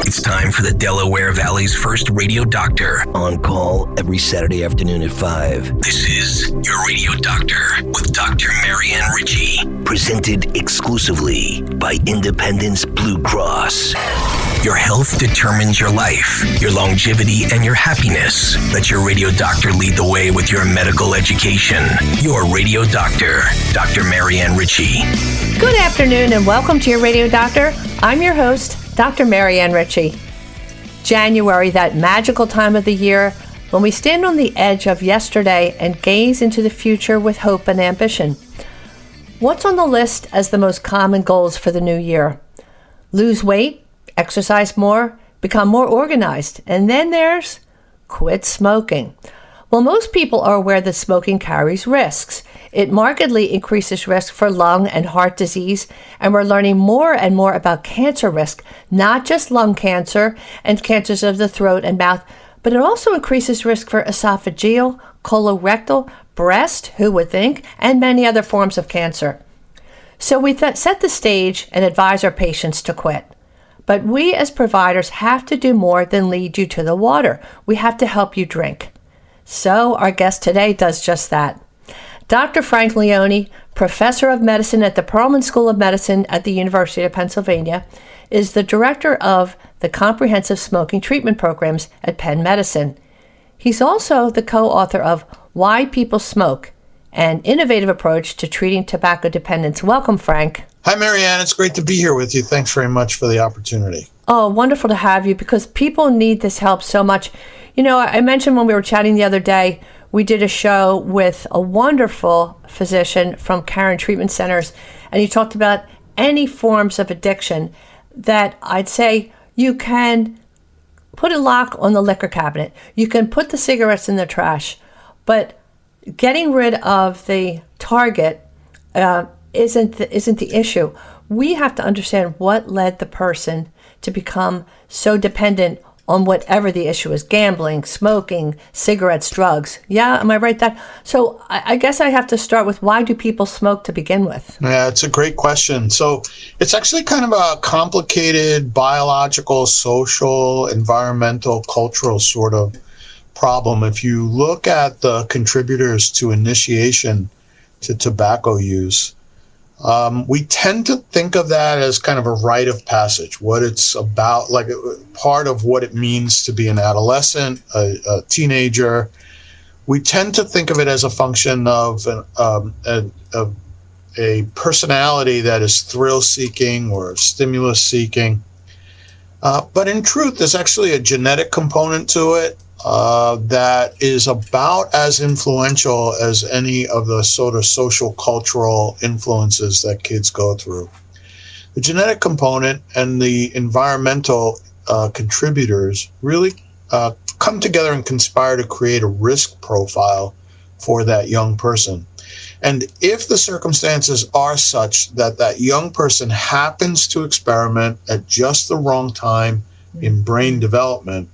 It's time for the Delaware Valley's first radio doctor. On call every Saturday afternoon at 5. This is Your Radio Doctor with Dr. Marianne Ritchie. Presented exclusively by Independence Blue Cross. Your health determines your life, your longevity, and your happiness. Let your radio doctor lead the way with your medical education. Your Radio Doctor, Dr. Marianne Ritchie. Good afternoon and welcome to Your Radio Doctor. I'm your host, Dr. Marianne Ritchie. January, that magical time of the year when we stand on the edge of yesterday and gaze into the future with hope and ambition. What's on the list as the most common goals for the new year? Lose weight, exercise more, become more organized, and then there's quit smoking. Well, most people are aware that smoking carries risks. It markedly increases risk for lung and heart disease, and we're learning more and more about cancer risk, not just lung cancer and cancers of the throat and mouth, but it also increases risk for esophageal, colorectal, breast, who would think, and many other forms of cancer. So we set the stage and advise our patients to quit. But we as providers have to do more than lead you to the water. We have to help you drink. So our guest today does just that. Dr. Frank Leone, professor of medicine at the Perelman School of Medicine at the University of Pennsylvania, is the director of the comprehensive smoking treatment programs at Penn Medicine. He's also the co-author of Why People Smoke, an innovative approach to treating tobacco dependence. Welcome, Frank. Hi, Marianne. It's great to be here with you. Thanks very much for the opportunity. Oh, wonderful to have you because people need this help so much. You know, I mentioned when we were chatting the other day, we did a show with a wonderful physician from Karen Treatment Centers, and he talked about any forms of addiction that I'd say you can put a lock on the liquor cabinet. You can put the cigarettes in the trash, but getting rid of the target isn't the issue. We have to understand what led the person to become so dependent on whatever the issue is: gambling, smoking, cigarettes, drugs. Yeah, am I right that? So I guess I have to start with, why do people smoke to begin with? Yeah, it's a great question. So it's actually kind of a complicated biological, social, environmental, cultural sort of problem. If you look at the contributors to initiation to tobacco use, we tend to think of that as kind of a rite of passage, what it's about, like part of what it means to be an adolescent, a teenager. We tend to think of it as a function of a personality that is thrill-seeking or stimulus-seeking. But in truth, there's actually a genetic component to it that is about as influential as any of the sort of social cultural influences that kids go through. The genetic component and the environmental contributors really come together and conspire to create a risk profile for that young person. And if the circumstances are such that that young person happens to experiment at just the wrong time in brain development,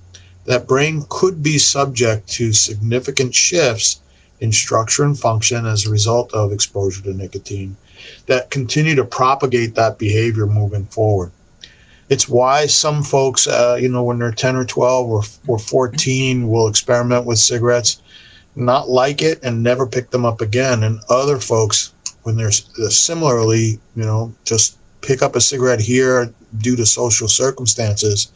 that brain could be subject to significant shifts in structure and function as a result of exposure to nicotine that continue to propagate that behavior moving forward. It's why some folks, when they're 10 or 12 or 14, will experiment with cigarettes, not like it, and never pick them up again. And other folks, when they're similarly, just pick up a cigarette here due to social circumstances,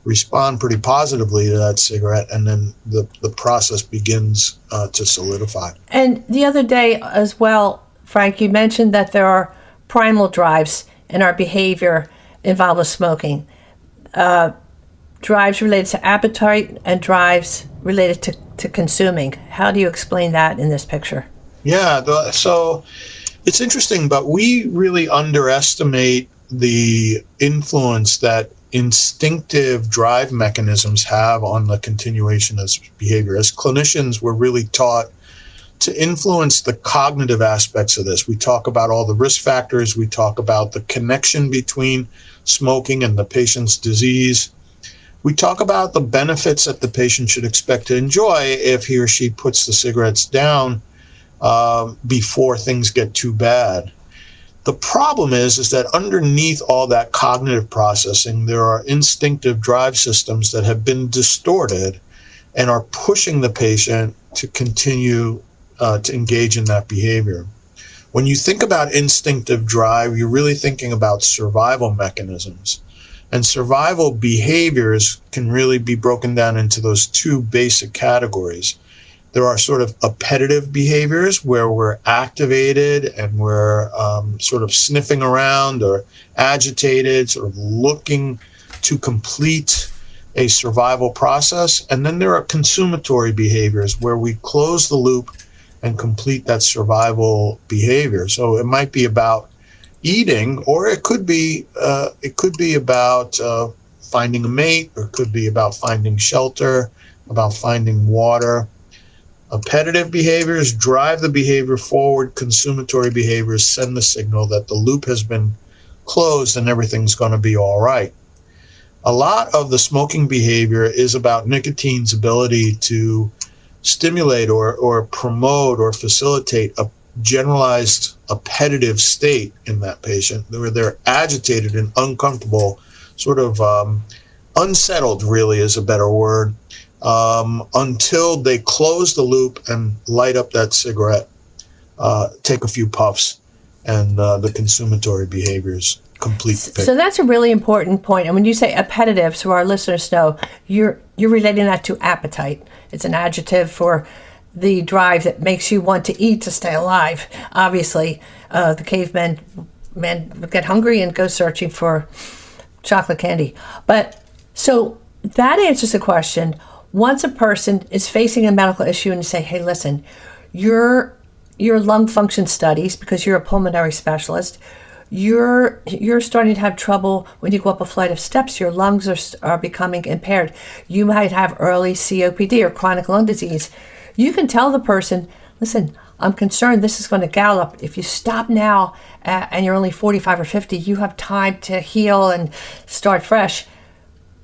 respond pretty positively to that cigarette, and then the process begins to solidify. And the other day as well, Frank, you mentioned that there are primal drives in our behavior involved with smoking. Drives related to appetite and drives related to consuming. How do you explain that in this picture? Yeah, so it's interesting, but we really underestimate the influence that instinctive drive mechanisms have on the continuation of behavior. As clinicians, we're really taught to influence the cognitive aspects of this. We talk about all the risk factors. We talk about the connection between smoking and the patient's disease. We talk about the benefits that the patient should expect to enjoy if he or she puts the cigarettes down before things get too bad. The problem is that underneath all that cognitive processing, there are instinctive drive systems that have been distorted and are pushing the patient to continue to engage in that behavior. When you think about instinctive drive, you're really thinking about survival mechanisms. And survival behaviors can really be broken down into those two basic categories. There are sort of appetitive behaviors where we're activated and we're sort of sniffing around or agitated, sort of looking to complete a survival process. And then there are consummatory behaviors where we close the loop and complete that survival behavior. So it might be about eating, or it could be about finding a mate, or it could be about finding shelter, about finding water. Appetitive behaviors drive the behavior forward. Consummatory behaviors send the signal that the loop has been closed and everything's going to be all right. A lot of the smoking behavior is about nicotine's ability to stimulate or promote or facilitate a generalized appetitive state in that patient, where they're agitated and uncomfortable, sort of unsettled really is a better word, until they close the loop and light up that cigarette, take a few puffs, and the consummatory behaviors complete the picture. So that's a really important point. And when you say appetitive, so our listeners know, you're relating that to appetite. It's an adjective for the drive that makes you want to eat to stay alive. Obviously, the cavemen would get hungry and go searching for chocolate candy. But so that answers the question. Once a person is facing a medical issue and you say, hey, listen, your lung function studies, because you're a pulmonary specialist, you're starting to have trouble when you go up a flight of steps. Your lungs are becoming impaired. You might have early COPD or chronic lung disease. You can tell the person, listen, I'm concerned this is going to gallop. If you stop now and you're only 45 or 50, you have time to heal and start fresh.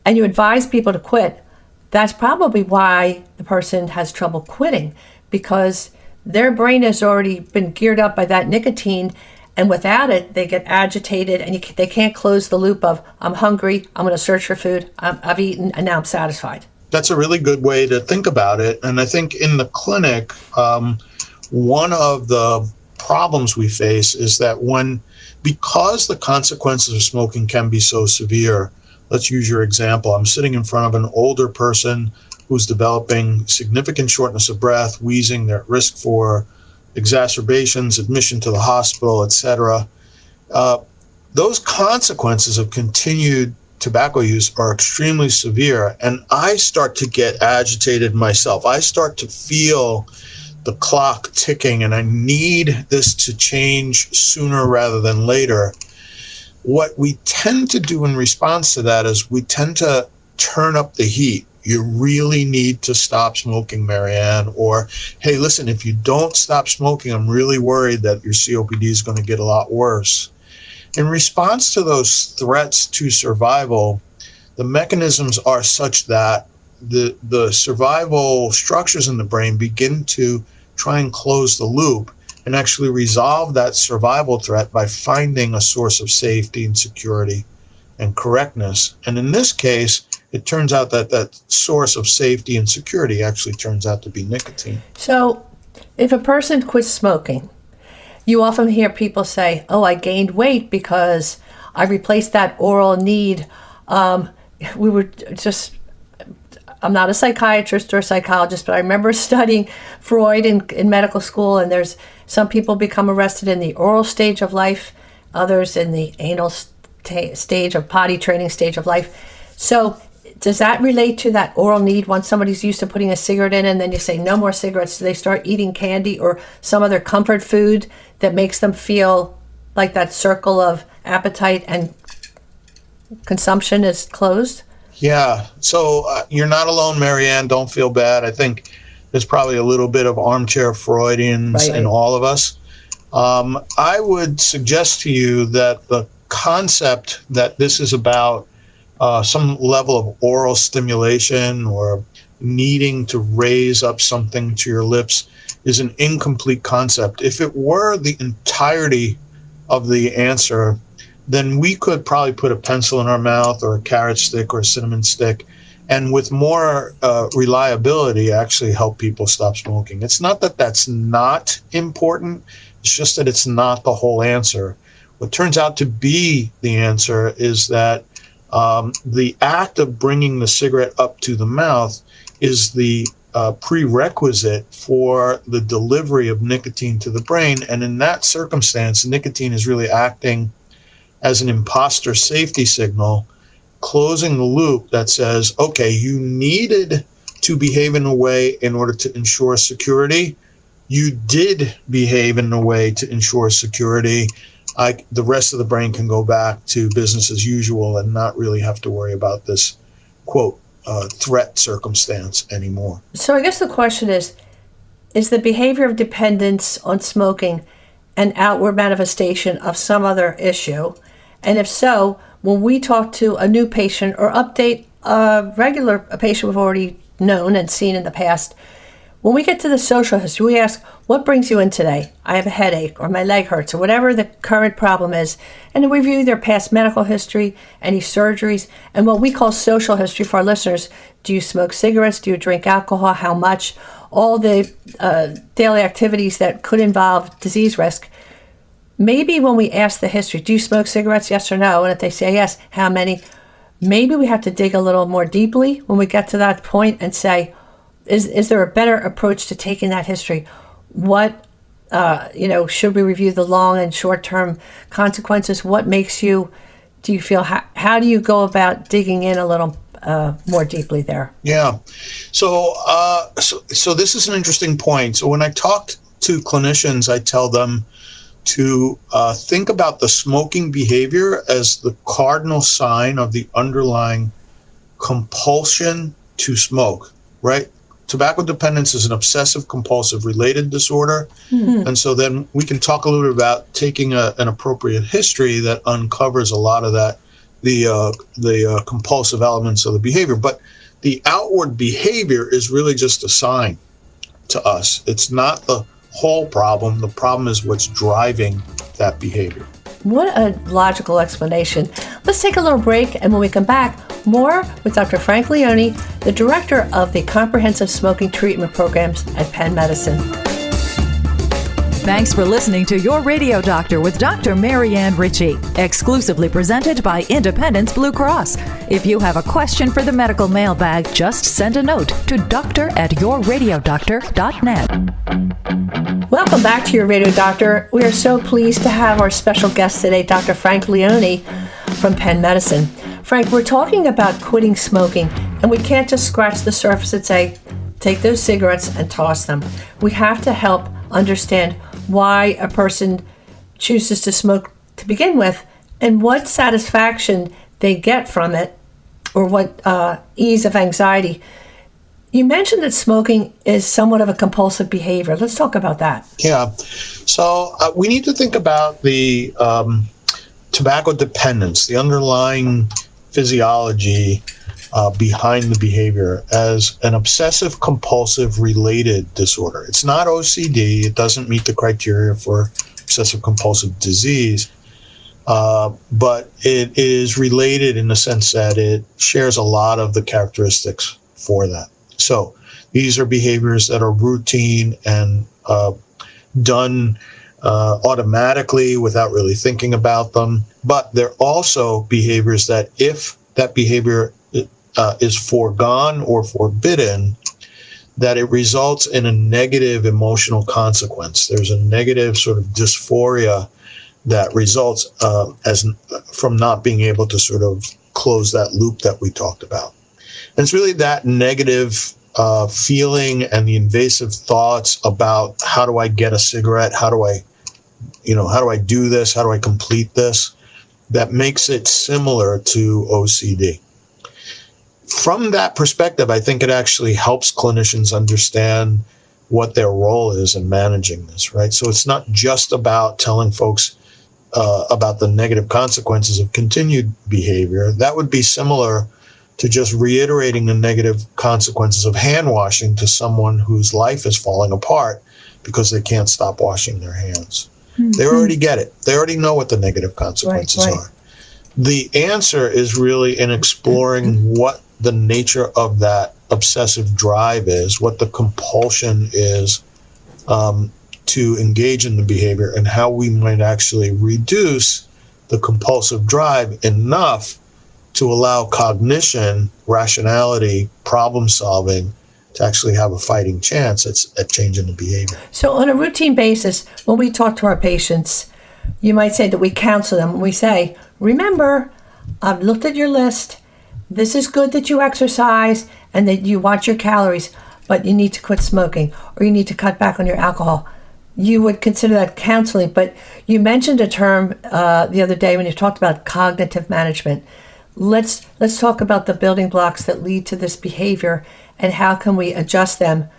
And you advise people to quit. That's probably why the person has trouble quitting, because their brain has already been geared up by that nicotine. And without it, they get agitated and they can't close the loop of, I'm hungry, I'm going to search for food, I've eaten, and now I'm satisfied. That's a really good way to think about it. And I think in the clinic, one of the problems we face is that because the consequences of smoking can be so severe, let's use your example. I'm sitting in front of an older person who's developing significant shortness of breath, wheezing, they're at risk for exacerbations, admission to the hospital, etc. Those consequences of continued tobacco use are extremely severe, and I start to get agitated myself. I start to feel the clock ticking, and I need this to change sooner rather than later. What we tend to do in response to that is we tend to turn up the heat. You really need to stop smoking, Marianne. Or, hey, listen, if you don't stop smoking, I'm really worried that your COPD is going to get a lot worse. In response to those threats to survival, the mechanisms are such that the survival structures in the brain begin to try and close the loop and actually resolve that survival threat by finding a source of safety and security and correctness. And in this case, it turns out that that source of safety and security actually turns out to be nicotine. So if a person quits smoking, you often hear people say, oh, I gained weight because I replaced that oral need. I'm not a psychiatrist or a psychologist, but I remember studying Freud in medical school, and there's some people become arrested in the oral stage of life, others in the anal stage of potty training stage of life. So does that relate to that oral need? Once somebody's used to putting a cigarette in and then you say no more cigarettes, do they start eating candy or some other comfort food that makes them feel like that circle of appetite and consumption is closed? Yeah. So you're not alone, Marianne. Don't feel bad. I think there's probably a little bit of armchair Freudians in all of us. I would suggest to you that the concept that this is about some level of oral stimulation or needing to raise up something to your lips is an incomplete concept. If it were the entirety of the answer, then we could probably put a pencil in our mouth or a carrot stick or a cinnamon stick, and with more reliability, actually help people stop smoking. It's not that that's not important. It's just that it's not the whole answer. What turns out to be the answer is that the act of bringing the cigarette up to the mouth is the prerequisite for the delivery of nicotine to the brain. And in that circumstance, nicotine is really acting as an imposter safety signal, closing the loop that says, okay, you needed to behave in a way in order to ensure security. You did behave in a way to ensure security. The rest of the brain can go back to business as usual and not really have to worry about this, quote, threat circumstance anymore. So I guess the question is the behavior of dependence on smoking an outward manifestation of some other issue? And if so, when we talk to a new patient or update a patient we've already known and seen in the past, when we get to the social history, we ask, what brings you in today? I have a headache, or my leg hurts, or whatever the current problem is. And then we review their past medical history, any surgeries, and what we call social history for our listeners. Do you smoke cigarettes? Do you drink alcohol? How much? All the daily activities that could involve disease risk. Maybe when we ask the history, do you smoke cigarettes, yes or no? And if they say yes, how many? Maybe we have to dig a little more deeply when we get to that point and say, is there a better approach to taking that history? What, should we review the long and short-term consequences? What makes you, do you feel, how do you go about digging in a little more deeply there? Yeah. So this is an interesting point. So when I talk to clinicians, I tell them to think about the smoking behavior as the cardinal sign of the underlying compulsion to smoke, right? Tobacco dependence is an obsessive compulsive related disorder. Mm-hmm. And so then we can talk a little bit about taking an appropriate history that uncovers a lot of that, the compulsive elements of the behavior. But the outward behavior is really just a sign to us. It's not the whole problem. The problem is what's driving that behavior. What a logical explanation. Let's take a little break, and when we come back, more with Dr. Frank Leone, the director of the Comprehensive Smoking Treatment Programs at Penn Medicine. Thanks for listening to Your Radio Doctor with Dr. Marianne Ritchie, exclusively presented by Independence Blue Cross. If you have a question for the medical mailbag, just send a note to doctor@yourradiodoctor.net. Welcome back to Your Radio Doctor. We are so pleased to have our special guest today, Dr. Frank Leone from Penn Medicine. Frank, we're talking about quitting smoking, and we can't just scratch the surface and say, take those cigarettes and toss them. We have to help understand why a person chooses to smoke to begin with and what satisfaction they get from it, or what ease of anxiety. You mentioned that smoking is somewhat of a compulsive behavior. Let's talk about that. Yeah. So we need to think about the tobacco dependence, the underlying physiology behind the behavior, as an obsessive compulsive related disorder. It's not OCD. It doesn't meet the criteria for obsessive compulsive disease, but it is related in the sense that it shares a lot of the characteristics for that. So these are behaviors that are routine and done automatically without really thinking about them. But they're also behaviors that if that behavior is foregone or forbidden, that it results in a negative emotional consequence. There's a negative sort of dysphoria that results from not being able to sort of close that loop that we talked about. And it's really that negative feeling and the invasive thoughts about how do I get a cigarette? How do I do this? How do I complete this? That makes it similar to OCD. From that perspective, I think it actually helps clinicians understand what their role is in managing this, right? So it's not just about telling folks about the negative consequences of continued behavior. That would be similar to just reiterating the negative consequences of hand washing to someone whose life is falling apart because they can't stop washing their hands. They already get it. They already know what the negative consequences are. The answer is really in exploring what the nature of that obsessive drive is, what the compulsion is to engage in the behavior, and how we might actually reduce the compulsive drive enough to allow cognition, rationality, problem solving to actually have a fighting chance at changing the behavior. So on a routine basis, when we talk to our patients, you might say that we counsel them. We say, remember, I've looked at your list. This is good that you exercise and that you watch your calories, but you need to quit smoking or you need to cut back on your alcohol. You would consider that counseling, but you mentioned a term the other day when you talked about cognitive management. Let's talk about the building blocks that lead to this behavior and how can we adjust them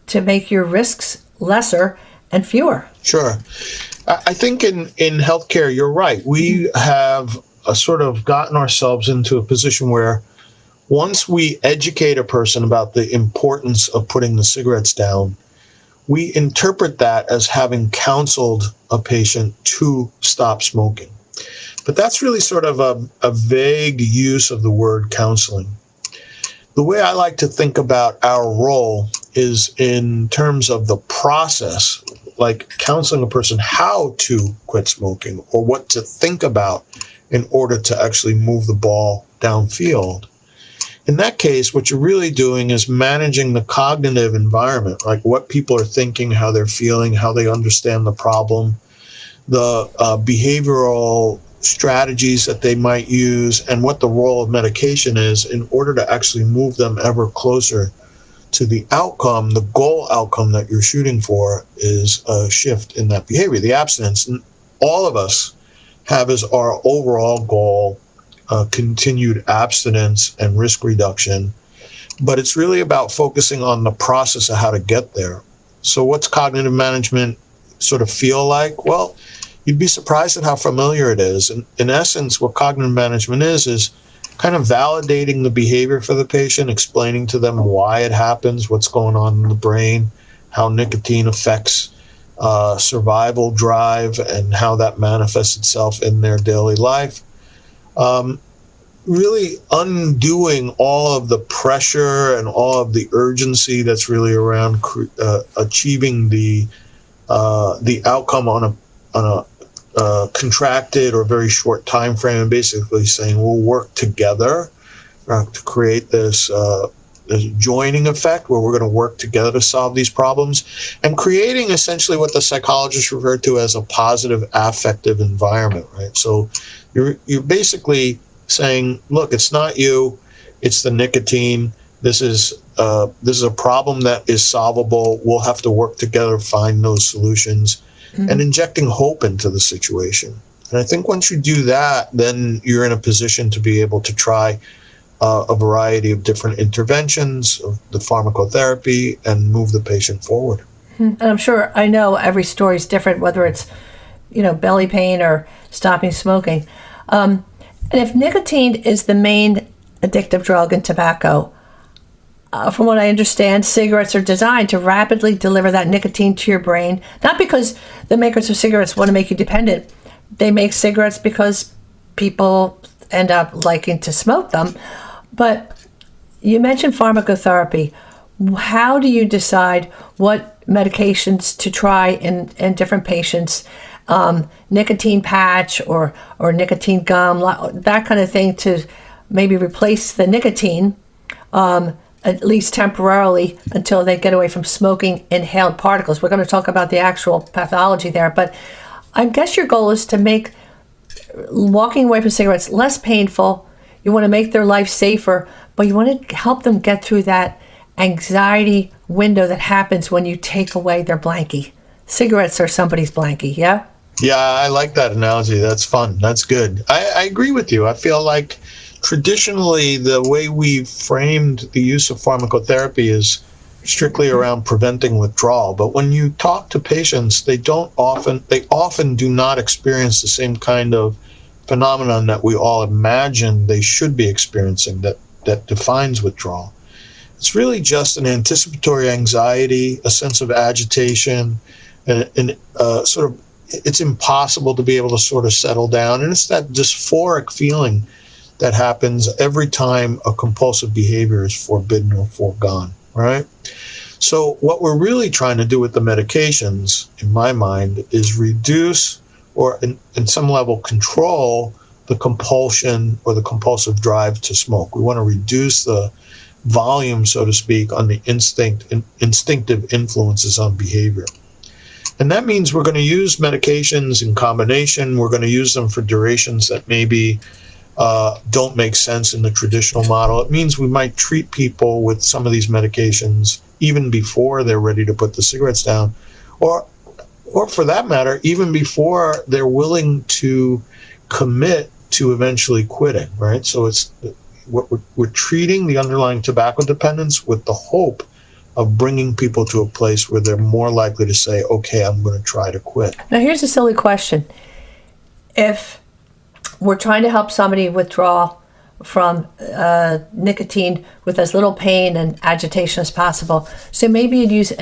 to make your risks lesser and fewer. Sure. I think in healthcare, you're right. We have sort of gotten ourselves into a position where once we educate a person about the importance of putting the cigarettes down, we interpret that as having counseled a patient to stop smoking. But that's really sort of a vague use of the word counseling. The way I like to think about our role is in terms of the process, like counseling a person how to quit smoking or what to think about in order to actually move the ball downfield. In that case, what you're really doing is managing the cognitive environment, like what people are thinking, how they're feeling, how they understand the problem, the behavioral strategies that they might use, and what the role of medication is in order to actually move them ever closer to the outcome. The goal outcome that you're shooting for is a shift in that behavior, the abstinence. And all of us have as our overall goal continued abstinence and risk reduction, but it's really about focusing on the process of how to get there. So what's cognitive management sort of feel like? Well, you'd be surprised at how familiar it is. And in essence, what cognitive management is kind of validating the behavior for the patient, explaining to them why it happens, what's going on in the brain, how nicotine affects survival drive, and how that manifests itself in their daily life. Really undoing all of the pressure and all of the urgency that's really around achieving the outcome on a contracted or very short time frame, and basically saying we'll work together to create this joining effect where we're going to work together to solve these problems, and creating essentially what the psychologists refer to as a positive affective environment, right? So you're basically saying, look, it's not you, it's the nicotine. This is a problem that is solvable. We'll have to work together to find those solutions, and injecting hope into the situation. And I think once you do that, then you're in a position to be able to try a variety of different interventions of the pharmacotherapy and move the patient forward. And I'm sure, I know every story is different, whether it's, belly pain or stopping smoking. And if nicotine is the main addictive drug in tobacco, from what I understand, cigarettes are designed to rapidly deliver that nicotine to your brain, not because the makers of cigarettes want to make you dependent. They make cigarettes because people end up liking to smoke them. But you mentioned pharmacotherapy. How do you decide what medications to try in different patients? Nicotine patch or nicotine gum, that kind of thing, to maybe replace the nicotine, at least temporarily, until they get away from smoking inhaled particles. We're going to talk about the actual pathology there, but I guess your goal is to make walking away from cigarettes less painful. You want to make their life safer, but you want to help them get through that anxiety window that happens when you take away their blankie. Cigarettes are somebody's blankie, yeah? Yeah, I like that analogy. That's fun. That's good. I agree with you. I feel like traditionally the way we've framed the use of pharmacotherapy is strictly around preventing withdrawal. But when you talk to patients, they often do not experience the same kind of phenomenon that we all imagine they should be experiencing that defines withdrawal. It's really just an anticipatory anxiety, a sense of agitation, and sort of it's impossible to be able to sort of settle down. And it's that dysphoric feeling that happens every time a compulsive behavior is forbidden or foregone, right? So what we're really trying to do with the medications, in my mind, is reduce or in some level control the compulsion or the compulsive drive to smoke. We want to reduce the volume, so to speak, on the instinctive influences on behavior. And that means we're going to use medications in combination. We're going to use them for durations that maybe don't make sense in the traditional model. It means we might treat people with some of these medications even before they're ready to put the cigarettes down, or for that matter, even before they're willing to commit to eventually quitting, right? So it's we're treating the underlying tobacco dependence with the hope of bringing people to a place where they're more likely to say, okay, I'm going to try to quit. Now, here's a silly question. If we're trying to help somebody withdraw from nicotine with as little pain and agitation as possible, so maybe you'd use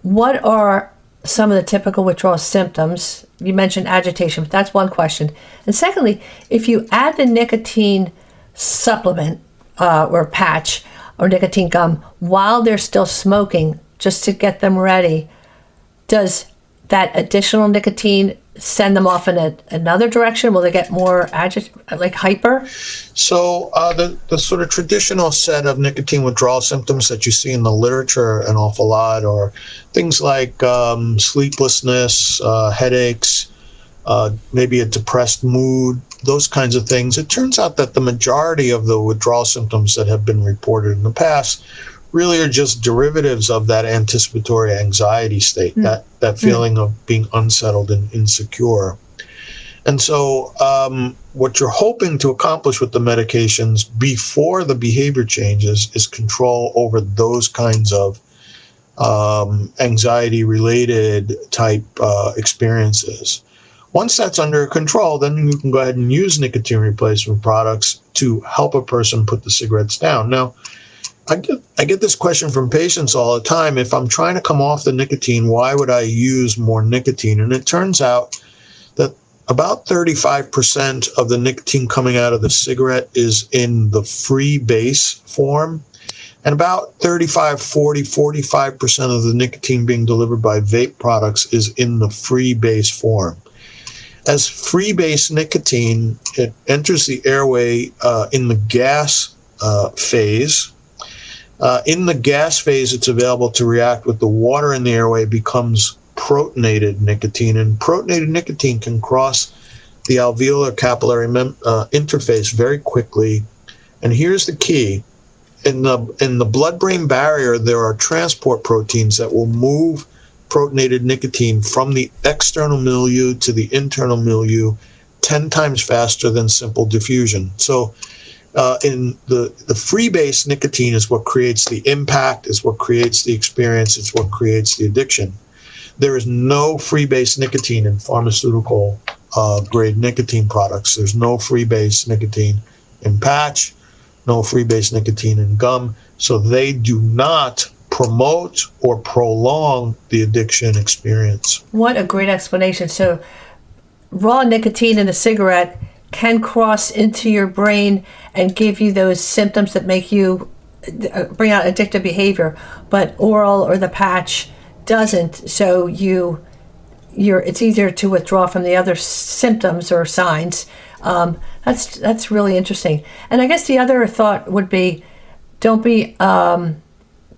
what are some of the typical withdrawal symptoms? You mentioned agitation, but that's one question. And secondly, if you add the nicotine supplement or patch or nicotine gum while they're still smoking, just to get them ready, does that additional nicotine send them off in another direction? Will they get more hyper? So the sort of traditional set of nicotine withdrawal symptoms that you see in the literature an awful lot are things like sleeplessness, headaches, maybe a depressed mood, those kinds of things. It turns out that the majority of the withdrawal symptoms that have been reported in the past really are just derivatives of that anticipatory anxiety state, that feeling of being unsettled and insecure. And so what you're hoping to accomplish with the medications before the behavior changes is control over those kinds of anxiety-related type experiences. Once that's under control, then you can go ahead and use nicotine replacement products to help a person put the cigarettes down. Now, I get this question from patients all the time. If I'm trying to come off the nicotine, why would I use more nicotine? And it turns out that about 35% of the nicotine coming out of the cigarette is in the free base form. And about 45% of the nicotine being delivered by vape products is in the free base form. As free base nicotine, it enters the airway in the gas phase. In the gas phase, it's available to react with the water in the airway, becomes protonated nicotine. And protonated nicotine can cross the alveolar capillary interface very quickly. And here's the key. In the blood-brain barrier, there are transport proteins that will move protonated nicotine from the external milieu to the internal milieu 10 times faster than simple diffusion. So in the free base nicotine is what creates the impact, is what creates the experience, it's what creates the addiction. There is no free base nicotine in pharmaceutical grade nicotine products. There's no free base nicotine in patch, no free base nicotine in gum. So they do not promote or prolong the addiction experience. What a great explanation. So raw nicotine in a cigarette can cross into your brain and give you those symptoms that make you bring out addictive behavior, but oral or the patch doesn't. So it's easier to withdraw from the other symptoms or signs. That's really interesting. And I guess the other thought would be, don't be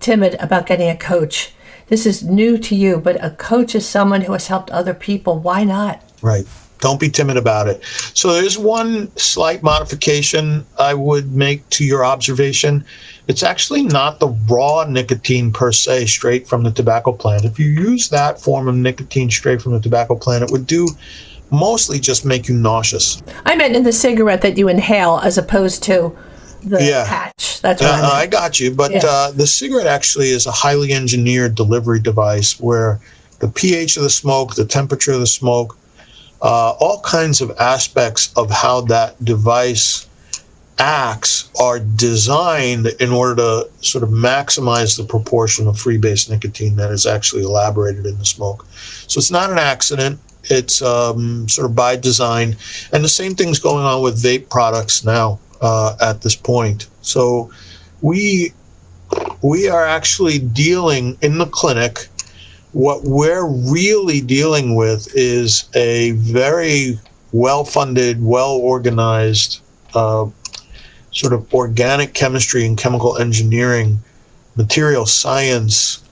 timid about getting a coach. This is new to you, but a coach is someone who has helped other people. Why not? Right. Don't be timid about it. So there's one slight modification I would make to your observation. It's actually not the raw nicotine per se straight from the tobacco plant. If you use that form of nicotine straight from the tobacco plant, it would do mostly just make you nauseous. I meant in the cigarette that you inhale as opposed to the patch. That's what I got you. But the cigarette actually is a highly engineered delivery device where the pH of the smoke, the temperature of the smoke, all kinds of aspects of how that device acts are designed in order to sort of maximize the proportion of free base nicotine that is actually elaborated in the smoke. So it's not an accident. It's sort of by design. And the same thing's going on with vape products now at this point. So we are actually dealing in the clinic. What we're really dealing with is a very well-funded, well-organized sort of organic chemistry and chemical engineering, material science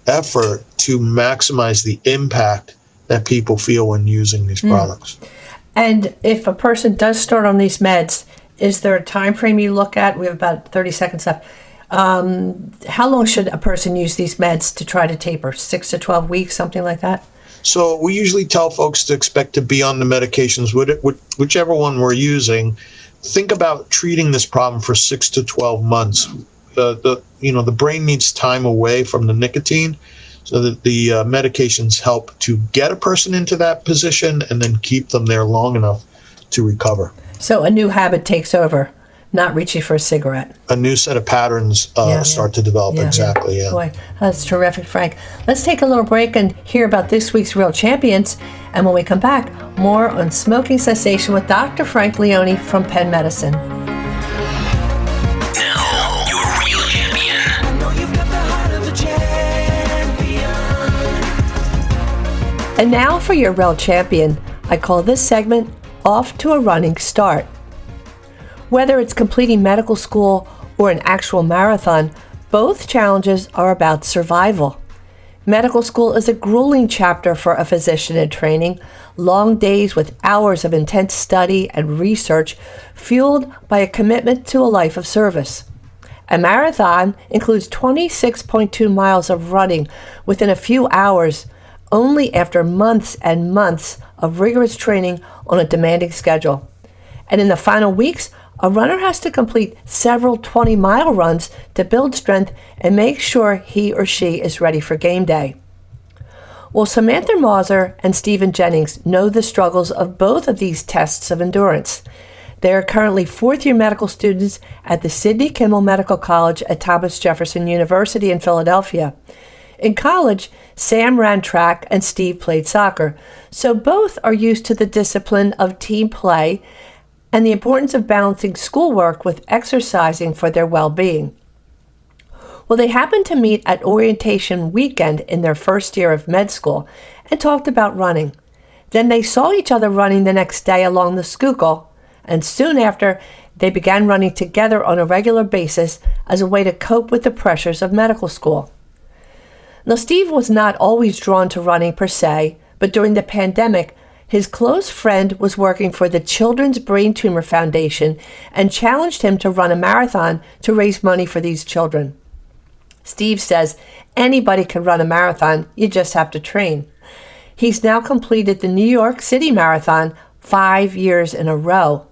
effort to maximize the impact that people feel when using these products. And if a person does start on these meds, is there a time frame you look at? We have about 30 seconds left. How long should a person use these meds to try to taper? 6 to 12 weeks, something like that? So we usually tell folks to expect to be on the medications, whichever one we're using. Think about treating this problem for 6 to 12 months. The brain needs time away from the nicotine, so that the medications help to get a person into that position and then keep them there long enough to recover. So a new habit takes over, not reaching for a cigarette. A new set of patterns start to develop. Exactly. Boy, that's terrific, Frank. Let's take a little break and hear about this week's Real Champions. And when we come back, more on smoking cessation with Dr. Frank Leone from Penn Medicine. Now, your real champion. And now for your Real Champion. I call this segment Off to a Running Start. Whether it's completing medical school or an actual marathon, both challenges are about survival. Medical school is a grueling chapter for a physician in training, long days with hours of intense study and research fueled by a commitment to a life of service. A marathon includes 26.2 miles of running within a few hours, only after months and months of rigorous training on a demanding schedule. And in the final weeks, a runner has to complete several 20-mile runs to build strength and make sure he or she is ready for game day. Well, Samantha Mauser and Stephen Jennings know the struggles of both of these tests of endurance. They are currently fourth-year medical students at the Sidney Kimmel Medical College at Thomas Jefferson University in Philadelphia. In college, Sam ran track and Steve played soccer, so both are used to the discipline of team play and the importance of balancing schoolwork with exercising for their well-being. Well, they happened to meet at orientation weekend in their first year of med school and talked about running. Then they saw each other running the next day along the Schuylkill, and soon after, they began running together on a regular basis as a way to cope with the pressures of medical school. Now, Steve was not always drawn to running per se, but during the pandemic, his close friend was working for the Children's Brain Tumor Foundation and challenged him to run a marathon to raise money for these children. Steve says anybody can run a marathon, you just have to train. He's now completed the New York City Marathon 5 years in a row.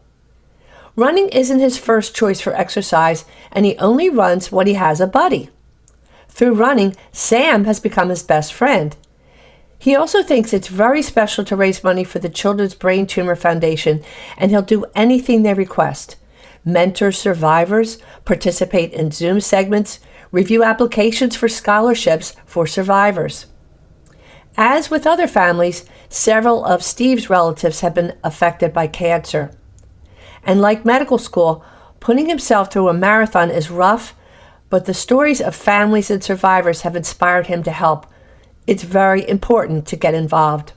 Running isn't his first choice for exercise, and he only runs when he has a buddy. Through running, Sam has become his best friend. He also thinks it's very special to raise money for the Children's Brain Tumor Foundation, and he'll do anything they request. Mentor survivors, participate in Zoom segments, review applications for scholarships for survivors. As with other families, several of Steve's relatives have been affected by cancer. And like medical school, putting himself through a marathon is rough, but the stories of families and survivors have inspired him to help. It's very important to get involved.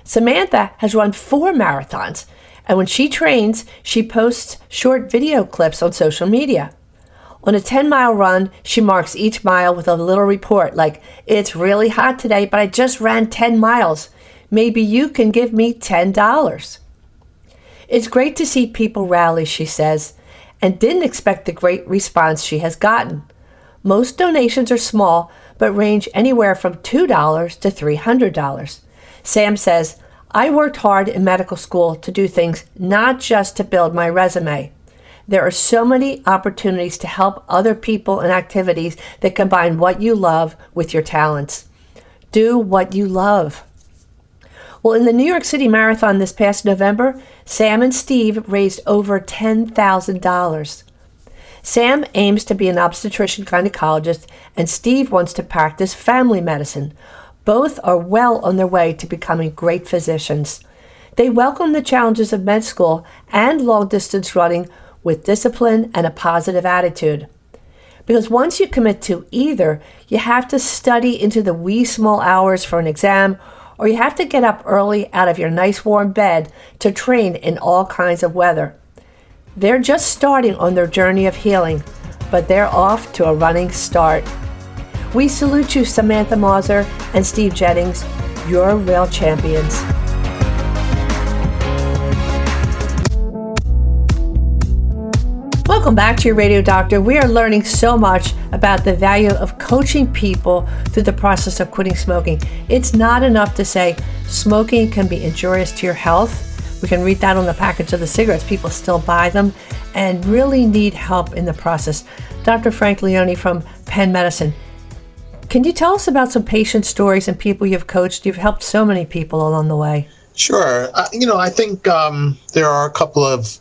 Samantha has run 4 marathons, and when she trains, she posts short video clips on social media. On a 10-mile run, she marks each mile with a little report like, "It's really hot today, but I just ran 10 miles. Maybe you can give me $10. It's great to see people rally, she says, and didn't expect the great response she has gotten. Most donations are small, but range anywhere from $2 to $300. Sam says, "I worked hard in medical school to do things not just to build my resume. There are so many opportunities to help other people and activities that combine what you love with your talents. Do what you love." Well, in the New York City Marathon this past November, Sam and Steve raised over $10,000. Sam aims to be an obstetrician gynecologist, and Steve wants to practice family medicine. Both are well on their way to becoming great physicians. They welcome the challenges of med school and long-distance running with discipline and a positive attitude. Because once you commit to either, you have to study into the wee small hours for an exam, or you have to get up early out of your nice warm bed to train in all kinds of weather. They're just starting on their journey of healing, but they're off to a running start. We salute you, Samantha Mauser and Steve Jennings. You're real champions. Welcome back to your Radio Doctor. We are learning so much about the value of coaching people through the process of quitting smoking. It's not enough to say smoking can be injurious to your health. We can read that on the package of the cigarettes. People still buy them and really need help in the process. Dr. Frank Leone from Penn Medicine, can you tell us about some patient stories and people you've coached? You've helped so many people along the way. Sure. I think there are a couple of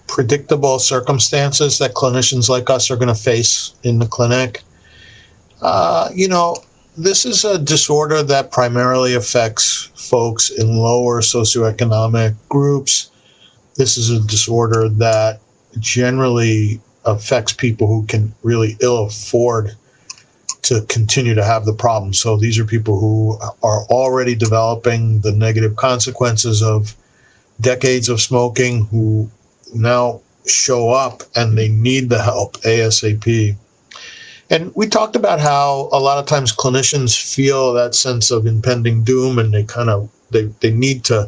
predictable circumstances that clinicians like us are going to face in the clinic. This is a disorder that primarily affects folks in lower socioeconomic groups. This is a disorder that generally affects people who can really ill afford to continue to have the problem. So these are people who are already developing the negative consequences of decades of smoking, who now show up and they need the help ASAP. And we talked about how a lot of times clinicians feel that sense of impending doom, and they need to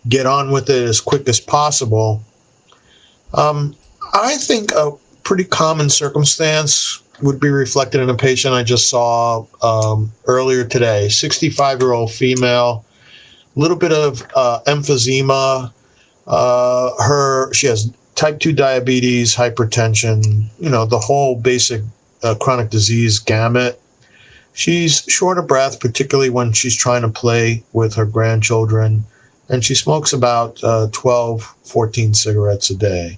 get on with it as quick as possible. I think a pretty common circumstance would be reflected in a patient I just saw earlier today, 65-year-old female, a little bit of emphysema. She has type 2 diabetes, hypertension, the whole basic chronic disease gamut. She's short of breath, particularly when she's trying to play with her grandchildren, and she smokes about 12, 14 cigarettes a day.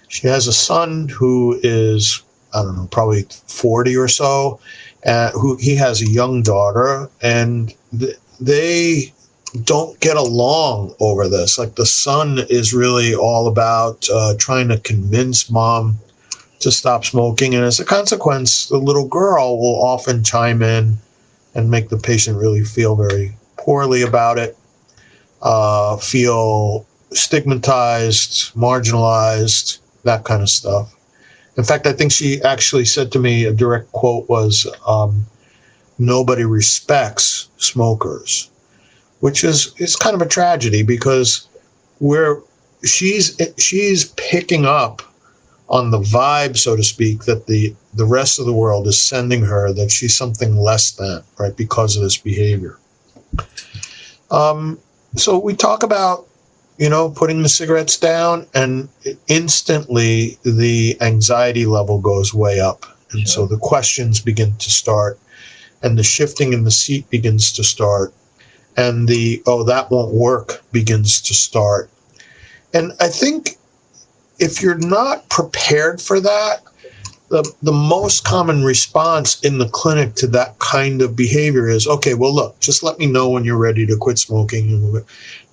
She has a son who is, probably 40 or so, he has a young daughter, and they don't get along over this. Like, the son is really all about trying to convince mom to stop smoking, and as a consequence, the little girl will often chime in and make the patient really feel very poorly about it, feel stigmatized, marginalized, that kind of stuff. In fact, I think she actually said to me, a direct quote was, "Nobody respects smokers," which is kind of a tragedy, because she's picking up on the vibe, so to speak, that the rest of the world is sending her, that she's something less than, right, because of this behavior. So we talk about, putting the cigarettes down, and instantly the anxiety level goes way up. And so the questions begin to start, and the shifting in the seat begins to start, and that won't work begins to start. And I think if you're not prepared for that, the most common response in the clinic to that kind of behavior is, okay, well, look, just let me know when you're ready to quit smoking.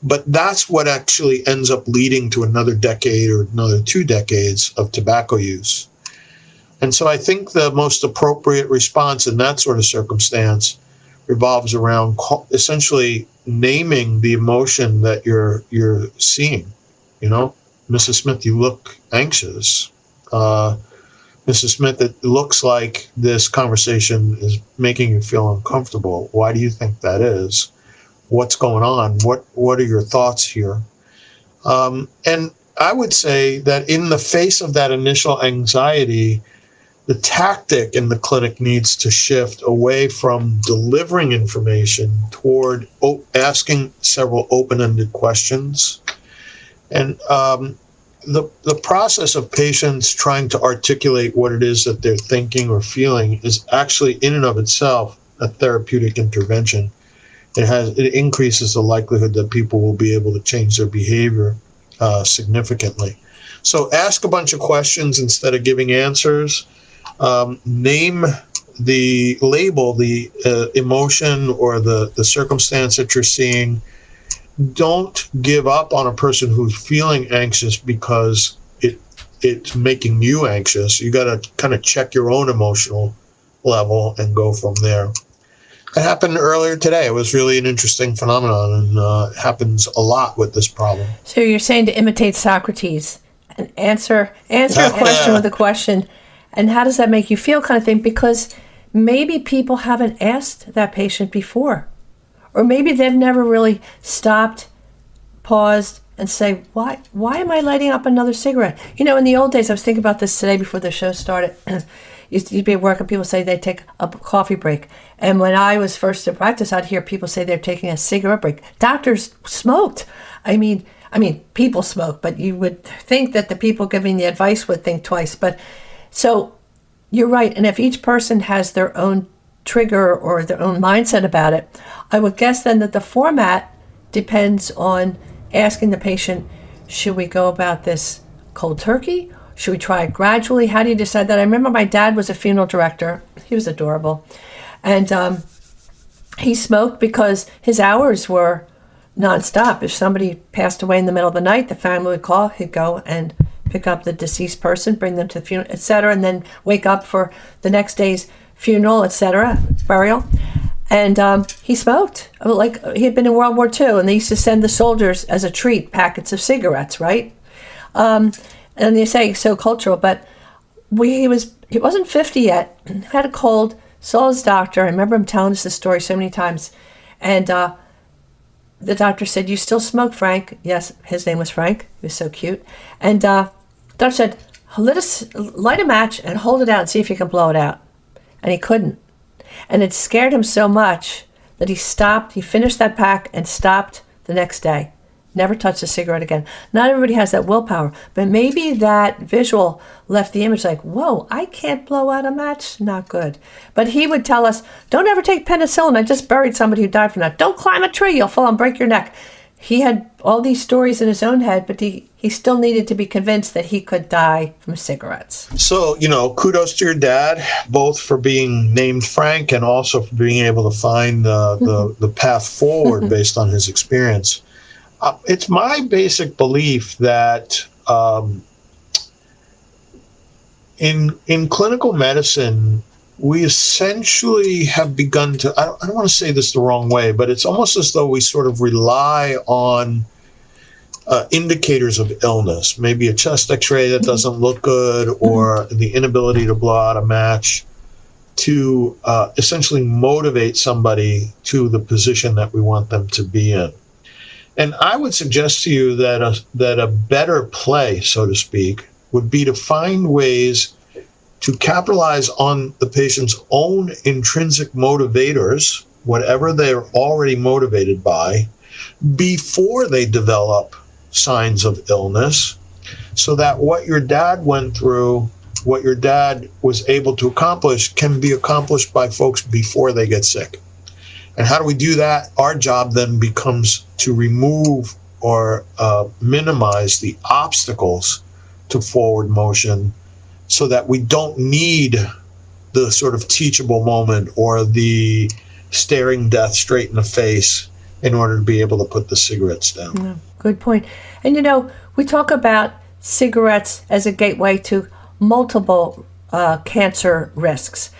But that's what actually ends up leading to another decade or another 2 decades of tobacco use. And so I think the most appropriate response in that sort of circumstance revolves around essentially naming the emotion that you're seeing. Mrs. Smith, you look anxious. Mrs. Smith, it looks like this conversation is making you feel uncomfortable. Why do you think that is? What's going on? What are your thoughts here? And I would say that in the face of that initial anxiety, the tactic in the clinic needs to shift away from delivering information toward asking several open-ended questions. And the process of patients trying to articulate what it is that they're thinking or feeling is actually in and of itself a therapeutic intervention. It increases the likelihood that people will be able to change their behavior significantly. So ask a bunch of questions instead of giving answers. Name the label, the emotion or the circumstance that you're seeing, don't give up on a person who's feeling anxious because it's making you anxious. You got to kind of check your own emotional level and go from there. It happened earlier today. It was really an interesting phenomenon, and it happens a lot with this problem. So you're saying to imitate Socrates and answer a question with a question, and how does that make you feel, kind of thing? Because maybe people haven't asked that patient before, or maybe they've never really stopped, paused, and say, why am I lighting up another cigarette? You know, in the old days, I was thinking about this today before the show started. You'd be at work and people say they take a coffee break. And when I was first to practice out here, people say they're taking a cigarette break. Doctors smoked. I mean, people smoke, but you would think that the people giving the advice would think twice. But so you're right. And if each person has their own trigger or their own mindset about it, I would guess then that the format depends on asking the patient, should we go about this cold turkey? Should we try it gradually? How do you decide that? I remember my dad was a funeral director. He was adorable. And he smoked because his hours were nonstop. If somebody passed away in the middle of the night, the family would call. He'd go and pick up the deceased person, bring them to the funeral, etc., and then wake up for the next day's funeral, etc., burial. And he smoked. Like he had been in World War II, and they used to send the soldiers as a treat packets of cigarettes, right? And they say so cultural, but he wasn't 50 yet, had a cold, saw his doctor. I remember him telling us this story so many times. And the doctor said, "You still smoke, Frank?" Yes, his name was Frank. He was so cute. And the doctor said, light a match and hold it out and see if you can blow it out. And he couldn't. And it scared him so much that he stopped. He finished that pack and stopped the next day. Never touched a cigarette again. Not everybody has that willpower, but maybe that visual left the image like, whoa, I can't blow out a match? Not good. But he would tell us, don't ever take penicillin. I just buried somebody who died from that. Don't climb a tree. You'll fall and break your neck. He had all these stories in his own head, but he still needed to be convinced that he could die from cigarettes. So, kudos to your dad, both for being named Frank and also for being able to find the path forward based on his experience. It's my basic belief that in clinical medicine, we essentially have begun to, I don't want to say this the wrong way, but it's almost as though we sort of rely on indicators of illness, maybe a chest x-ray that doesn't look good or the inability to blow out a match to essentially motivate somebody to the position that we want them to be in. And I would suggest to you that a better play, so to speak, would be to find ways to capitalize on the patient's own intrinsic motivators, whatever they're already motivated by, before they develop signs of illness, so that what your dad went through, what your dad was able to accomplish, can be accomplished by folks before they get sick. And how do we do that? Our job then becomes to remove or minimize the obstacles to forward motion so that we don't need the sort of teachable moment or the staring death straight in the face in order to be able to put the cigarettes down. Yeah, good point. And we talk about cigarettes as a gateway to multiple cancer risks.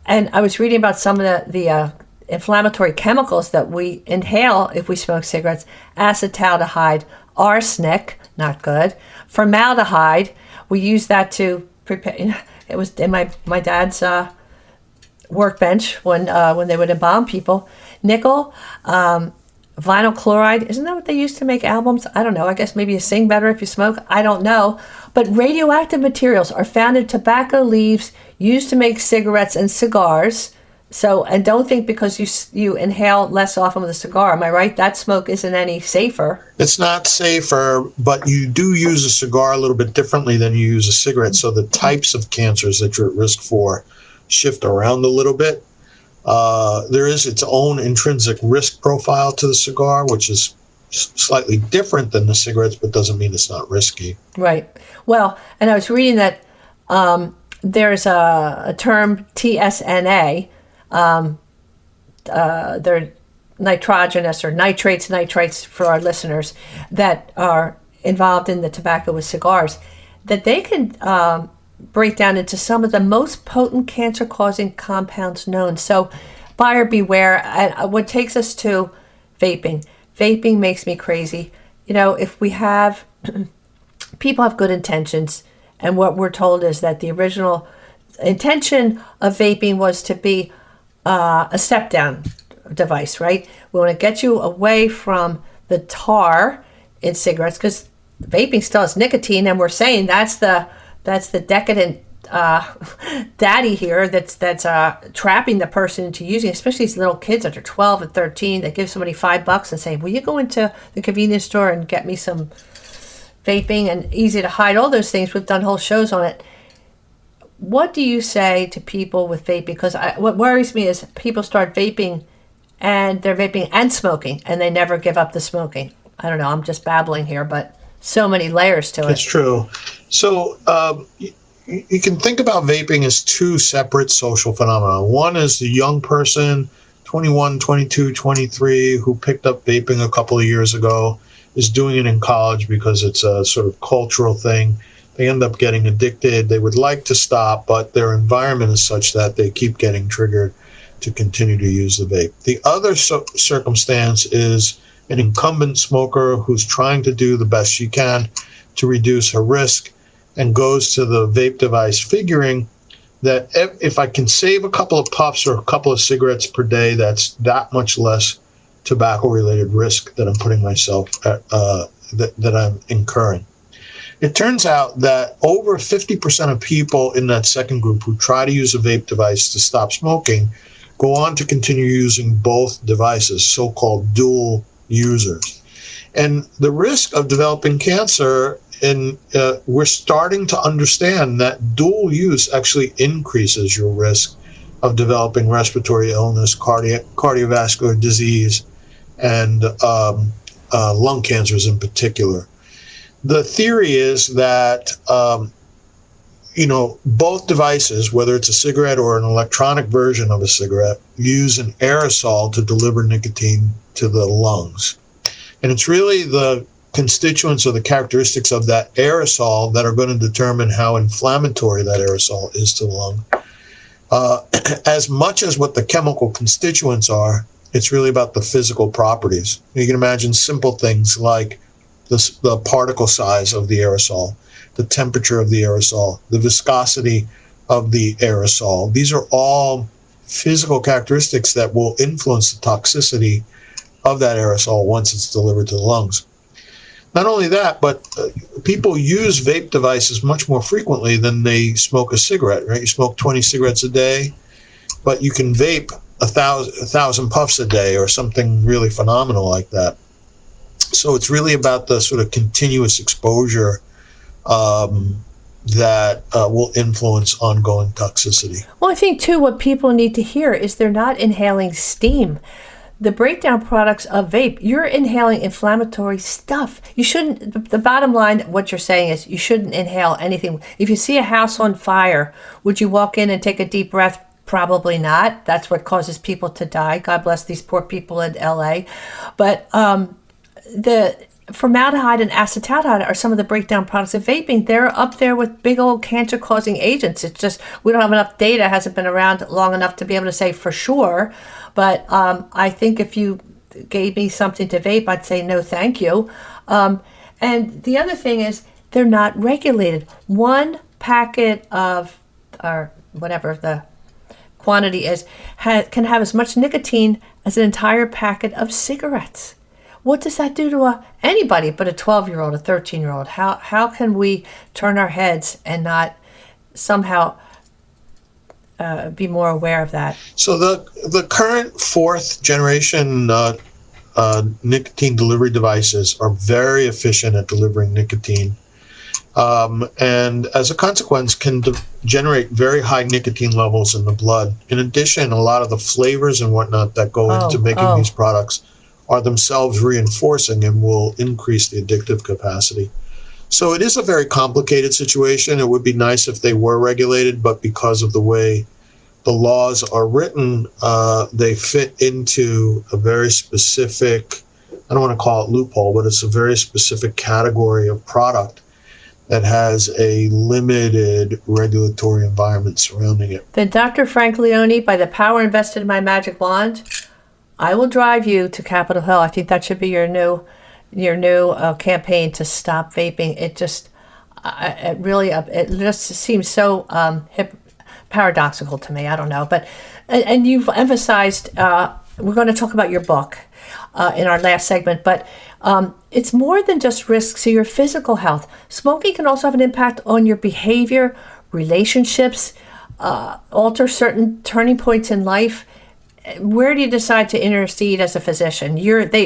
And I was reading about some of the inflammatory chemicals that we inhale if we smoke cigarettes: acetaldehyde, arsenic, not good, formaldehyde. We use that to prepare. It was in my dad's workbench when they would embalm people. Nickel, vinyl chloride. Isn't that what they used to make albums? I don't know. I guess maybe you sing better if you smoke. I don't know. But radioactive materials are found in tobacco leaves used to make cigarettes and cigars. So, and don't think because you inhale less often with a cigar, am I right? That smoke isn't any safer. It's not safer, but you do use a cigar a little bit differently than you use a cigarette. So the types of cancers that you're at risk for shift around a little bit. There is its own intrinsic risk profile to the cigar, which is slightly different than the cigarettes, but doesn't mean it's not risky. Right. Well, and I was reading that there's a term TSNA. They're nitrogenous or nitrates for our listeners that are involved in the tobacco with cigars, that they can break down into some of the most potent cancer-causing compounds known. So buyer beware. And what takes us to vaping. Vaping makes me crazy. If we have, people have good intentions, and what we're told is that the original intention of vaping was to be a step-down device, right? We want to get you away from the tar in cigarettes, because vaping still has nicotine, and we're saying that's the decadent daddy here that's trapping the person into using, especially these little kids under 12 and 13 that give somebody $5 and say, will you go into the convenience store and get me some vaping, and easy to hide, all those things. We've done whole shows on it. What do you say to people with vaping? Because what worries me is people start vaping and they're vaping and smoking and they never give up the smoking. I don't know, I'm just babbling here, but so many layers to it. It's true. So you can think about vaping as two separate social phenomena. One is the young person, 21, 22, 23, who picked up vaping a couple of years ago, is doing it in college because it's a sort of cultural thing. They end up getting addicted. They would like to stop, but their environment is such that they keep getting triggered to continue to use the vape. The other circumstance is an incumbent smoker who's trying to do the best she can to reduce her risk and goes to the vape device figuring that if I can save a couple of puffs or a couple of cigarettes per day, that's that much less tobacco-related risk that I'm putting myself at, that I'm incurring. It turns out that over 50% of people in that second group who try to use a vape device to stop smoking go on to continue using both devices, so-called dual users. And the risk of developing cancer, we're starting to understand that dual use actually increases your risk of developing respiratory illness, cardiovascular disease, and lung cancers in particular. The theory is that, both devices, whether it's a cigarette or an electronic version of a cigarette, use an aerosol to deliver nicotine to the lungs. And it's really the constituents or the characteristics of that aerosol that are going to determine how inflammatory that aerosol is to the lung. As much as what the chemical constituents are, it's really about the physical properties. You can imagine simple things like the particle size of the aerosol, the temperature of the aerosol, the viscosity of the aerosol. These are all physical characteristics that will influence the toxicity of that aerosol once it's delivered to the lungs. Not only that, but people use vape devices much more frequently than they smoke a cigarette, right? You smoke 20 cigarettes a day, but you can vape 1,000 puffs a day or something really phenomenal like that. So it's really about the sort of continuous exposure that will influence ongoing toxicity. Well, I think, too, what people need to hear is they're not inhaling steam. The breakdown products of vape, you're inhaling inflammatory stuff. You shouldn't, the bottom line, what you're saying is you shouldn't inhale anything. If you see a house on fire, would you walk in and take a deep breath? Probably not. That's what causes people to die. God bless these poor people in LA. But the formaldehyde and acetaldehyde are some of the breakdown products of vaping. They're up there with big old cancer-causing agents. It's just we don't have enough data, hasn't been around long enough to be able to say for sure. But I think if you gave me something to vape, I'd say no thank you. And the other thing is they're not regulated. One packet of, or whatever the quantity is, can have as much nicotine as an entire packet of cigarettes. What does that do to anybody but a 12-year-old, a 13-year-old? How can we turn our heads and not somehow be more aware of that? So the current fourth generation nicotine delivery devices are very efficient at delivering nicotine, and as a consequence can generate very high nicotine levels in the blood. In addition, a lot of the flavors and whatnot that go into making these products are themselves reinforcing and will increase the addictive capacity. So it is a very complicated situation. It would be nice if they were regulated, but because of the way the laws are written, they fit into a very specific, I don't want to call it loophole, but it's a very specific category of product that has a limited regulatory environment surrounding it. Then Dr. Frank Leone, by the power invested in my magic wand, I will drive you to Capitol Hill. I think that should be your new campaign to stop vaping. It just seems so paradoxical to me. I don't know, but and you've emphasized. We're going to talk about your book in our last segment, but it's more than just risks to your physical health. Smoking can also have an impact on your behavior, relationships, alter certain turning points in life. Where do you decide to intercede as a physician?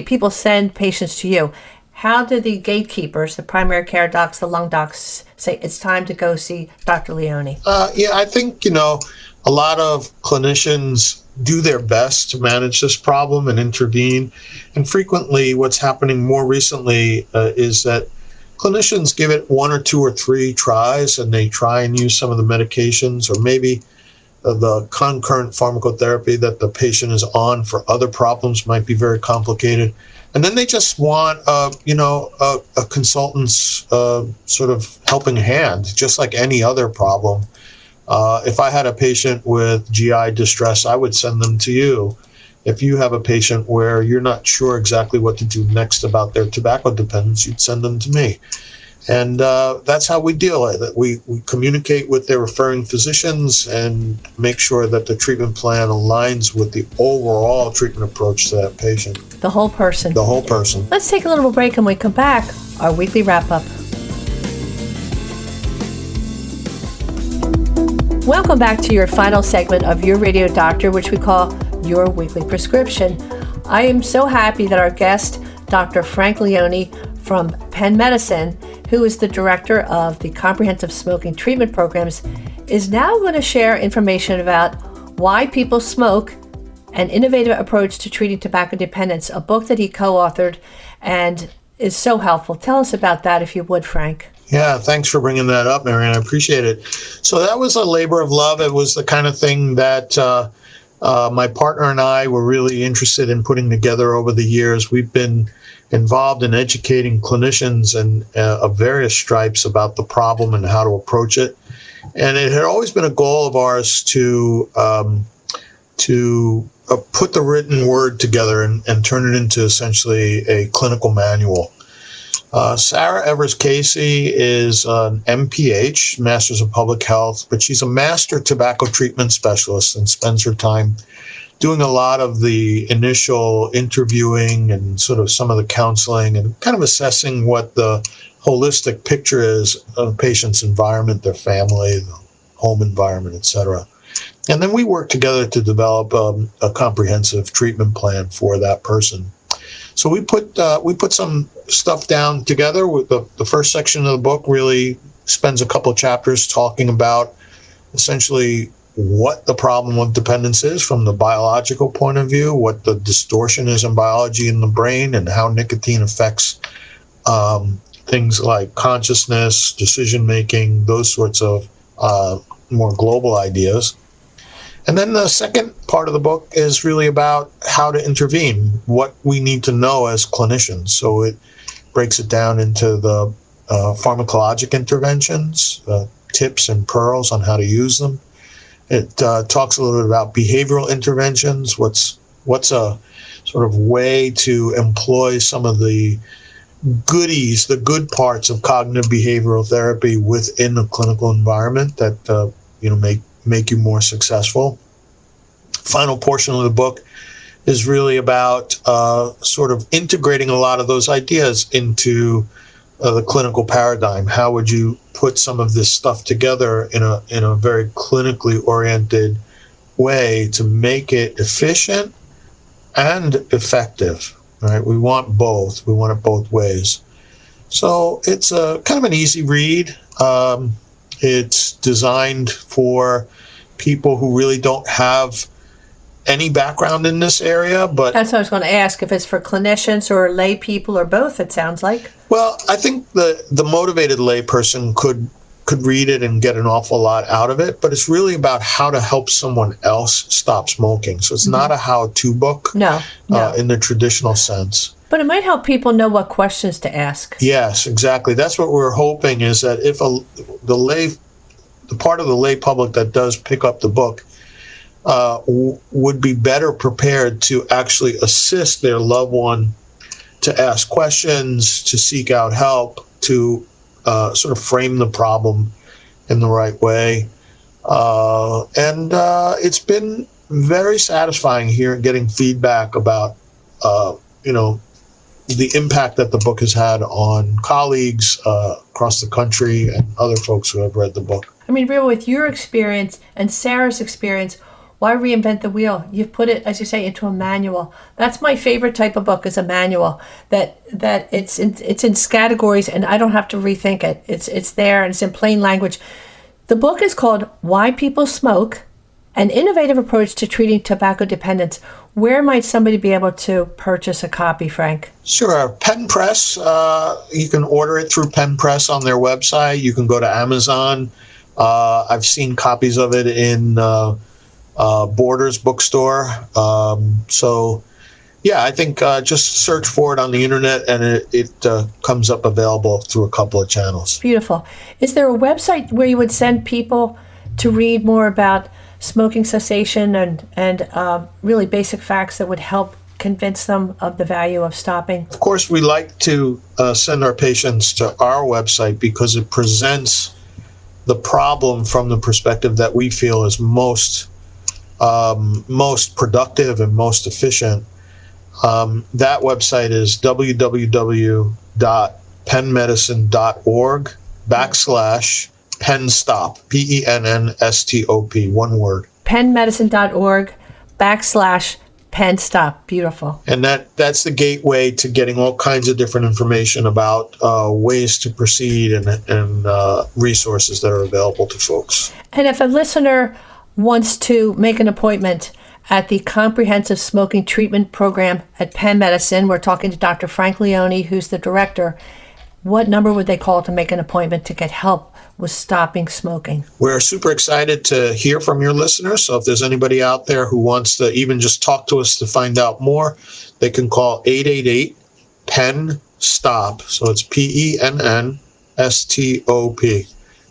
People send patients to you. How do the gatekeepers, the primary care docs, the lung docs, say it's time to go see Dr. Leone? I think, a lot of clinicians do their best to manage this problem and intervene. And frequently what's happening more recently is that clinicians give it 1 or 2 or 3 tries, and they try and use some of the medications or maybe the concurrent pharmacotherapy that the patient is on for other problems might be very complicated. And then they just want, a consultant's sort of helping hand, just like any other problem. If I had a patient with GI distress, I would send them to you. If you have a patient where you're not sure exactly what to do next about their tobacco dependence, you'd send them to me. And that's how we deal with it. We communicate with their referring physicians and make sure that the treatment plan aligns with the overall treatment approach to that patient. The whole person. The whole person. Let's take a little break, and when we come back, our weekly wrap-up. Welcome back to your final segment of Your Radio Doctor, which we call Your Weekly Prescription. I am so happy that our guest, Dr. Frank Leone from Penn Medicine, who is the director of the Comprehensive Smoking Treatment Programs, is now going to share information about why people smoke, an innovative approach to treating tobacco dependence, a book that he co-authored and is so helpful. Tell us about that, if you would, Frank. Yeah, thanks for bringing that up, Marianne. I appreciate it. So that was a labor of love. It was the kind of thing that my partner and I were really interested in putting together over the years. We've been involved in educating clinicians and of various stripes about the problem and how to approach it. And it had always been a goal of ours to put the written word together and turn it into essentially a clinical manual. Sarah Evers Casey is an MPH, Master's of Public Health, but she's a master tobacco treatment specialist and spends her time doing a lot of the initial interviewing and sort of some of the counseling and kind of assessing what the holistic picture is of a patient's environment, their family, the home environment, et cetera. And then we work together to develop a comprehensive treatment plan for that person. So we put some stuff down together. With the first section of the book really spends a couple of chapters talking about essentially what the problem of dependence is from the biological point of view, what the distortion is in biology in the brain, and how nicotine affects things like consciousness, decision-making, those sorts of more global ideas. And then the second part of the book is really about how to intervene, what we need to know as clinicians. So it breaks it down into the pharmacologic interventions, tips and pearls on how to use them. It talks a little bit about behavioral interventions, what's a sort of way to employ some of the goodies, the good parts of cognitive behavioral therapy within a clinical environment that make you more successful. Final portion of the book is really about sort of integrating a lot of those ideas into the clinical paradigm. How would you put some of this stuff together in a very clinically oriented way to make it efficient and effective? Right? We want both. We want it both ways. So it's a kind of an easy read. It's designed for people who really don't have any background in this area, but That's what I was going to ask, if it's for clinicians or lay people or both, it sounds like. well, I think the motivated layperson could read it and get an awful lot out of it, but it's really about how to help someone else stop smoking. So it's not a how-to book No. in the traditional sense. But it might help people know what questions to ask. Yes, exactly. That's what we're hoping, is that if the part of the lay public that does pick up the book would be better prepared to actually assist their loved one to ask questions, to seek out help, to sort of frame the problem in the right way. And it's been very satisfying getting feedback about, the impact that the book has had on colleagues across the country and other folks who have read the book. I mean, really, with your experience and Sarah's experience, why reinvent the wheel? You've put it, as you say, into a manual. That's my favorite type of book, is a manual that it's in categories, and I don't have to rethink it. It's there and it's in plain language. The book is called Why People Smoke: An Innovative Approach to Treating Tobacco Dependence. Where might somebody be able to purchase a copy, Frank? Sure. Penn Press, you can order it through Penn Press on their website. You can go to Amazon. I've seen copies of it in Borders bookstore. So, yeah, I think just search for it on the internet, and it comes up available through a couple of channels. Beautiful. Is there a website where you would send people to read more about smoking cessation and really basic facts that would help convince them of the value of stopping? Of course, we like to send our patients to our website because it presents the problem from the perspective that we feel is most productive and most efficient. That website is www.pennmedicine.org/PennStop, PENNSTOP, one word. pennmedicine.org/PennStop. Beautiful. And that's the gateway to getting all kinds of different information about ways to proceed and resources that are available to folks. And if a listener wants to make an appointment at the Comprehensive Smoking Treatment Program at Penn Medicine, we're talking to Dr. Frank Leone, who's the director. What number would they call to make an appointment to get help with stopping smoking? We're super excited to hear from your listeners. So if there's anybody out there who wants to even just talk to us to find out more, they can call 888-PENN-STOP. So it's PENNSTOP.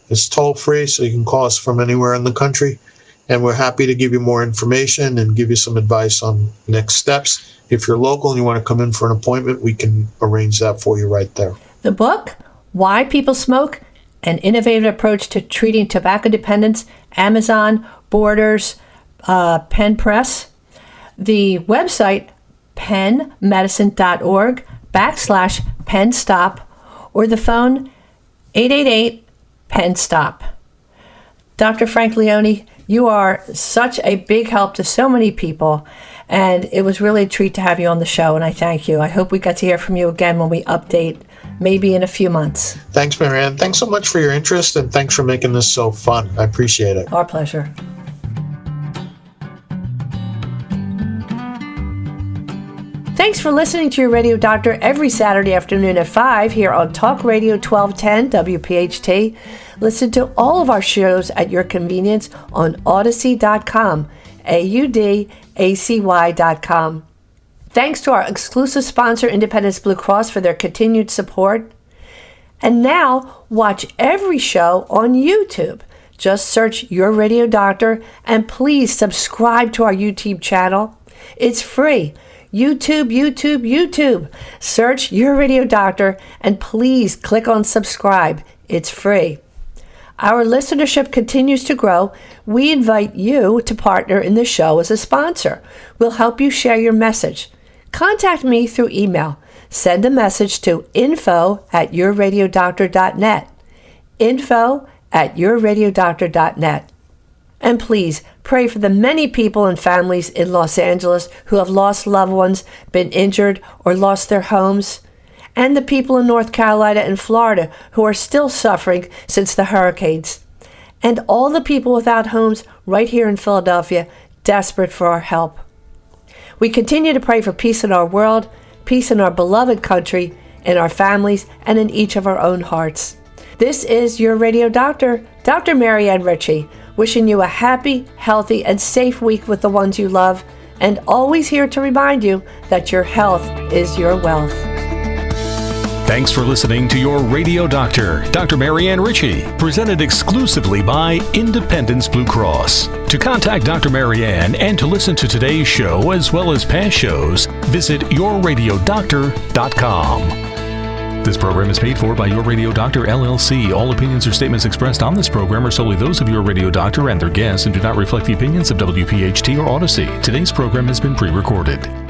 It's toll free, so you can call us from anywhere in the country. And we're happy to give you more information and give you some advice on next steps. If you're local and you want to come in for an appointment, we can arrange that for you right there. The book, Why People Smoke: An Innovative Approach to Treating Tobacco Dependence, Amazon, Borders, Penn Press. The website, pennmedicine.org/PennStop, or the phone, 888-PENN-STOP. Dr. Frank Leone, you are such a big help to so many people, and it was really a treat to have you on the show, and I thank you. I hope we get to hear from you again when we update, maybe in a few months. Thanks, Marianne. Thanks so much for your interest, and thanks for making this so fun. I appreciate it. Our pleasure. Thanks for listening to your radio doctor every Saturday afternoon at 5 here on Talk Radio 1210 WPHT. Listen to all of our shows at your convenience on Odyssey.com, AUDACY.com. Thanks to our exclusive sponsor, Independence Blue Cross, for their continued support. And now, watch every show on YouTube. Just search Your Radio Doctor, and please subscribe to our YouTube channel. It's free. YouTube. Search Your Radio Doctor, and please click on subscribe. It's free. Our listenership continues to grow. We invite you to partner in the show as a sponsor. We'll help you share your message. Contact me through email. Send a message to info@yourradiodoctor.net. info@yourradiodoctor.net. And please pray for the many people and families in Los Angeles who have lost loved ones, been injured, or lost their homes, and the people in North Carolina and Florida who are still suffering since the hurricanes, and all the people without homes right here in Philadelphia, desperate for our help. We continue to pray for peace in our world, peace in our beloved country, in our families, and in each of our own hearts. This is your radio doctor, Dr. Marianne Ritchie, wishing you a happy, healthy, and safe week with the ones you love, and always here to remind you that your health is your wealth. Thanks for listening to your Radio Doctor, Dr. Marianne Ritchie, presented exclusively by Independence Blue Cross. To contact Dr. Marianne and to listen to today's show as well as past shows, visit yourradiodoctor.com. This program is paid for by Your Radio Doctor, LLC. All opinions or statements expressed on this program are solely those of Your Radio Doctor and their guests and do not reflect the opinions of WPHT or Odyssey. Today's program has been pre-recorded.